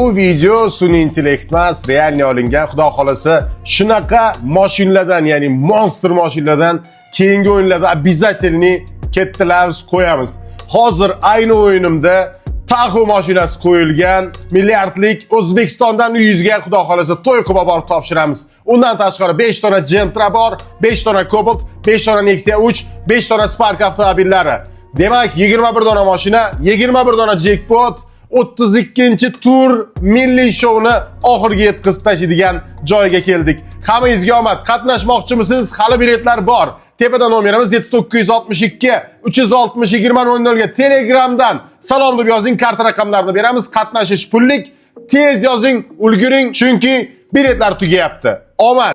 Bu video sun'iy intellekt emas, realniy olingan. Xudo xolasa shunaqa mashinalardan, ya'ni monster mashinalardan keyingi o'yinlarda обязательно kattalarimiz qo'yamiz. Hozir ayni o'yinimda Tahoe mashinasi qo'yilgan, milliardlik O'zbekistondan uyingizga xudo xolasa to'y qilib borib topshiramiz. Undan tashqari 5 dona Gentra bor, 5 dona Cobalt, 5 dona Nexia 3, 5 dona Spark avtomobillari. Demak, 21 dona mashina, 21 dona jackpot, 32-tur milliy shovni oxiriga yetkazib tashlaydigan joyga keldik. Hammangizga omad. Qatnashmoqchimisiz? Hali biletlar bor. Tepada nomerimiz 7962 360 2000 ga Telegramdan salom deb yozing, kart raqamlarini beramiz. Qatnashish pullik. Tez yozing, ulguring, chunki biletlar tugayapti. Omad.